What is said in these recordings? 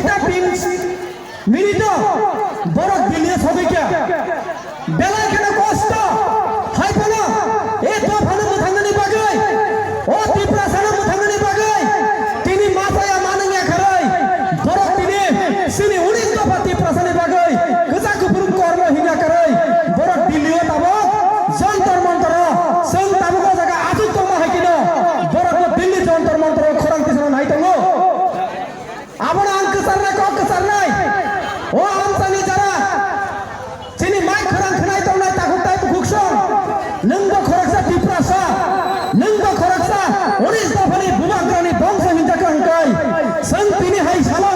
ঘটা মিনিট বড় দিল্লি সবাইকে বেলা কেন কষ্ট হাইতো না এ তো ভালো মুথাঙ্গনি বাগাই ও ত্রিপুরা সানা মুথাঙ্গনি বাগাই তিনি মাথায়া মানঙ্গা খারাই বড় তিনি সিনি 19 দফা ত্রিপুরা সানি বাগাই গজা কুপুরুম কর্ম হিনা করাই বড় দিল্লিও তাবো যন্তর মন্তর সং তাবো জায়গা আজু তো মাহাইকিনো বড় দিল্লি যন্তর মন্তর খরাং তিসন হাইতো আবার আঙ্ক সারনা কক সারনাই ও আমসানি যারা চিনি মাই খরাং খনাই তো নাই তাকু তাই বুকসং নংগো খরকসা ত্রিপুরাসা নংগো খরকসা 19 দফানি বুবাগ্রানি বংশ হিংসা কাই সং তিনি হাই সালা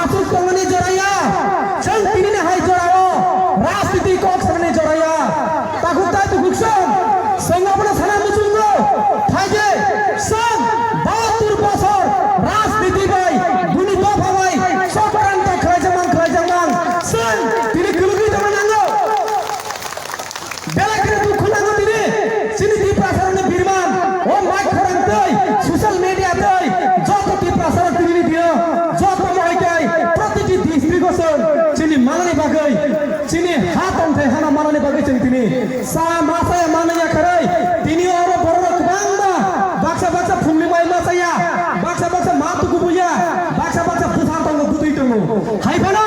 আসুক কংনি জড়াইয়া সং তিনি নে হাই জড়াও রাজনীতি কক সারনি জড়াইয়া তাকু তাই বুকসং সং আপনা সানা মুচুঙ্গো থাইজে সং 72 বছর রাজনীতি বাই দুনি দফা বাই সক্রান্ত খাইজামান সং তিনি কুলুগি জমা নাঙ্গো বেলাকে দুঃখ নাঙ্গো তিনি সিনি ত্রিপুরাসারনে বীরমান ও মাইক খরাং তৈ সোশ্যাল মিডিয়া তৈ যত ত্রিপুরাসার তিনি দিও যত মহাইকাই প্রতিটি ডিস্ট্রিক্টসন চিনি মানানি বাগৈ চিনি হাত অন্থে হানা মানানি বাগৈ তিনি সা মাসায় মানায়া খারাই তিনি ওর বড় বাংলা বাক্সা বাক্সা ফুমনি মাই মাসায়া বাক্সা বাক্সা মাতু গুবুয়া বাক্সা বাক্সা বুথান তঙ্গ বুতুই তঙ্গ হাইফানা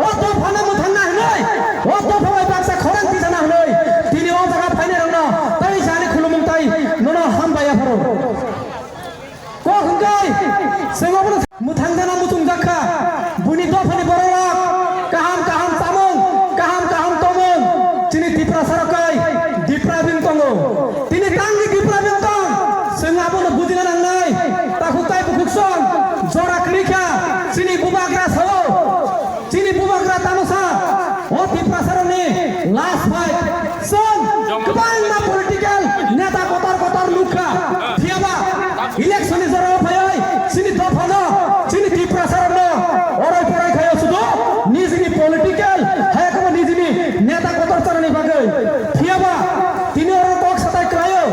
ও তো ফানা মুথান্না হলাই ও তো ফাই বাক্সা খরাং তিসানা হলাই তিনি ও জায়গা ফাইনে রং না তাই জানি খুলুমুং তাই ননো হামবায়া ফরো ko hungkai sengobno muthangdana mutung jakha buni dofani borok kaham samung kaham tomung chini dipra sarakai dipra bin tongo tini tangi dipra bin tong sengabono bujina nangnai takukai bukuksong jora krikha chini bubagra sao chini bubagra tamusa o dipra sarani last fight song kebang na political neta kotor lukha thiaba election জরা ভাই চিনি দফানো চিনি ত্রিপুরাসারনো ওরাই পড়াই খায় শুধু Nizhny political হ্যাঁ কম Nizhny নেতা কতর চরণে বাগৈ থিয়াবা তিনি ওরা কক সাতাই ক্রায়ো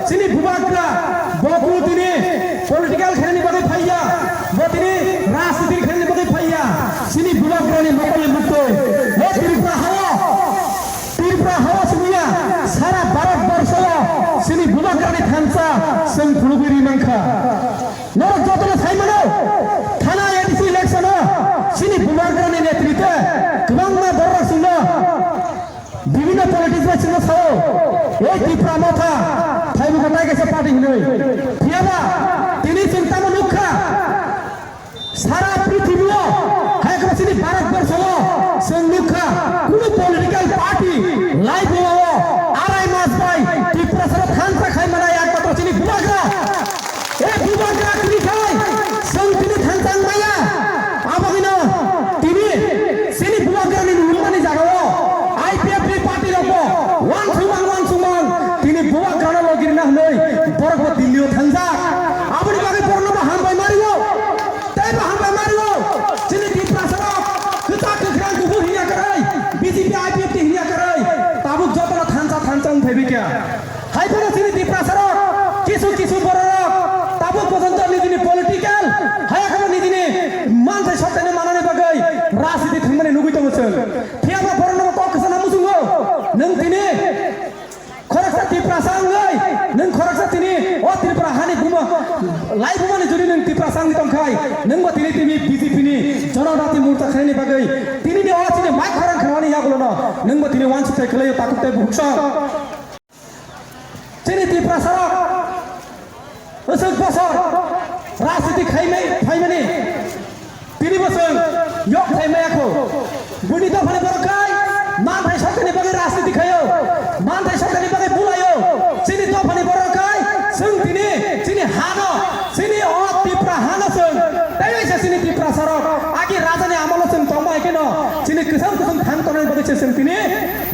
চিনি বুবাগ্রা বকু তিনি পলিটিক্যাল খেলনি বাগৈ ফাইয়া ব তিনি রাজনীতির খেলনি বাগৈ ফাইয়া চিনি বুবাগ্রানি মকলে মুক্ত ও ত্রিপুরা হাওয়া সুমিয়া সারা ভারতবর্ষ চিনি বুবাগ্রানি থানসা সং ফুলগুরি মাংখা নরক যতন সাইমানো থানা এডিসি ইলেকশন চিনি বুবাগ্রানি নেতৃত্বে গোবাংনা বড় সিংহ বিভিন্ন পলিটিক্স সিংহ সাও এই ত্রিপুরা মাথা ফাইবু গটাই গেছে পার্টি হিনই থিয়াবা তিনি চিন্তা মনুখা সারা পৃথিবীও হ্যাঁ চিনি ভারতবর্ষ সং মুখা কোন পলিটিক্যাল পার্টি লাইভ হওয়া আড়াই মাস পাই ত্রিপুরা সারা থানসা খাই মানে একমাত্র চিনি বুবাগ্রা এ বুবাগ্রা তিনি খাই সং তিনি থানসাং মাইয়া আবাগিনো তিনি চিনি বুবাগ্রা নি নুলমানি জাগাও আইপিএফ পার্টি রব ওয়ান সুমান তিনি বুবাগ্রা লগির না হই বরগ দিল্লিও থানসা আপনি বাগে পর্ণবা হামবাই মারিও তাই হামবাই মারিও চিনি ত্রিপুরা সারা কিতা কিগ্রাং গুবু হিয়া করাই বিজেপি আইপিএফ টি হিয়া করাই তাবুক যতরা থানসা উঠাইবিকা হাইফোনা চিনি ত্রিপুরা সারা কিছু বড় তাবুক পর্যন্ত নিজনি পলিটিক্যাল হায়াখানা নিজনি মানসাই সরকারনে মানানি বাগৈ রাজনীতি থাংমানে নুগুইতো মছল ফিয়াবা বরনবা ককসনা মুসুঙ্গো নং তিনি খরকসা ত্রিপুরা সাংগৈ নং খরকসা তিনি ও ত্রিপুরা হানি বুমা লাইভ মানে যদি নং ত্রিপুরা সাংনি তংখাই নংবা তিনি বিজেপি নি জনজাতি মোর্চা খাইনি বাগৈ তিনি নি অচিনে মাই খরাং খাওয়ানি ইয়াগুলো না নংবা তিনি ওয়ান সুতাই খলাयो তাকুতাই বুকসা চিনি ত্রিপুরা সারা ওসক বছর রাজনীতি খাইমানি তিনি বছর ইয়ক খাইমায়াখো বুনি দফানি বরকাই মানথাই সরকারনি বাগৈ রাজনীতি খায়ো মানথাই সরকারনি বাগৈ বুলায়ো চিনি দফানি বরকাই সং তিনি চিনি হানো চিনি অ ত্রিপুরা হানো সং তাই হইছে চিনি ত্রিপুরা সারা আগে রাজানি আমল সং তমাই কেন চিনি কিসম থান তনাই বাগৈ সং তিনি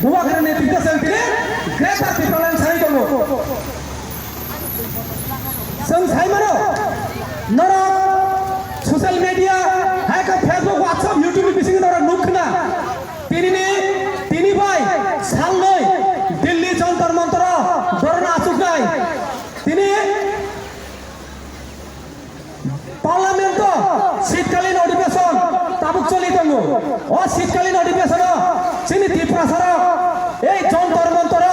বুবাগ্রা নেতৃত্ব সং তিনি গ্রেটার ত্রিপুরা সাই দङ सं साइमानो नरक social media hack Facebook WhatsApp YouTube बिसिंग नरक नुखना तिनी भाई सालनै दिल्ली जंतर मंतर धरना आसुकनाय तिनी पार्लामेंट शीतकालीन अधिवेशन তাবুক চলি দङ ও শীতকালীন অধিবেশন চিনি ত্রিপুরা সর এই যন্তর মন্তর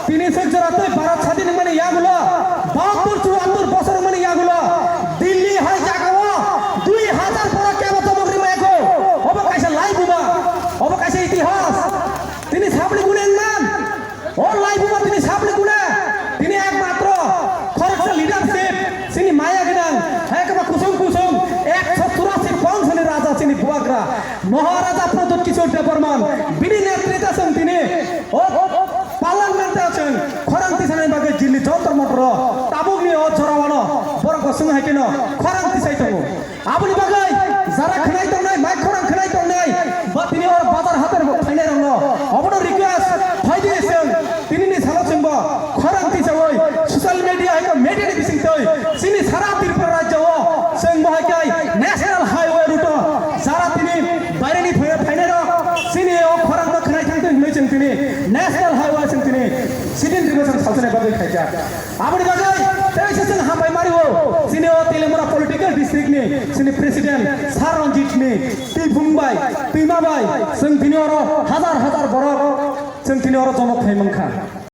তিনি সজ্জরাতে ভারত স্বাধীন মানে ইয়াগুলো 72-74 বছর মানে ইয়াগুলো দিল্লি হয় জাগাও 2000 বড় কেবত মগরি মাইকো অবকাশে লাইবুবা অবকাশে ইতিহাস তিনি সাবলি গুণেন মান ও লাইবুবা তিনি সাবলি গুণে তিনি একমাত্র খরচ লিডারশিপ তিনি মায়া গিনাং একবার কুসুম কুসুম 184 বংশের রাজা তিনি বুয়াগ্রা মহারাজা প্রদত্ত কিশোর দেববর্মন বিনি নেতৃত্বে আছেন তিনি ও পার্লামেন্টে আছেন খরান্তি সানাই বাগে দিল্লি যন্তর মন্ত্র তাবুক নিয়ে ও জরাওয়ানো বড় কসুং হাইকেন খরান্তি চাইতো আবুনি বাগাই যারা খানাই তো নাই মাইক খরাং খানাই তো নাই বা তিনি ওর বাজার হাতের ফাইনাই রঙ অবনো রিকোয়েস্ট হয় দিয়েছেন তিনি নি সালো চিংব খরান্তি চাই সোশ্যাল মিডিয়া হাইকো মিডিয়া বিসিং তৈ চিনি সারা ত্রিপুরা রাজ্য ও जों बहाय नेशनल हाईवे रूट जारा तिनी बायरेनि फाइनाय र सिनि ओ खरां खनाय थांदों होनै जों तिनी नेशनल हाईवे जों तिनी सिदिन रिगोसन सालसने बागै खायजा आबनि बागै तेरैसे जों हाबाय मारिओ सिनि ओ तेलेमुरा पलिटिकल डिस्ट्रिक्ट नि सिनि प्रेसिडेंट सार रंजित नि ति बुंबाय दैमाबाय जों तिनि अर हजार हजार बरक जों तिनि अर जमक थाइमोनखा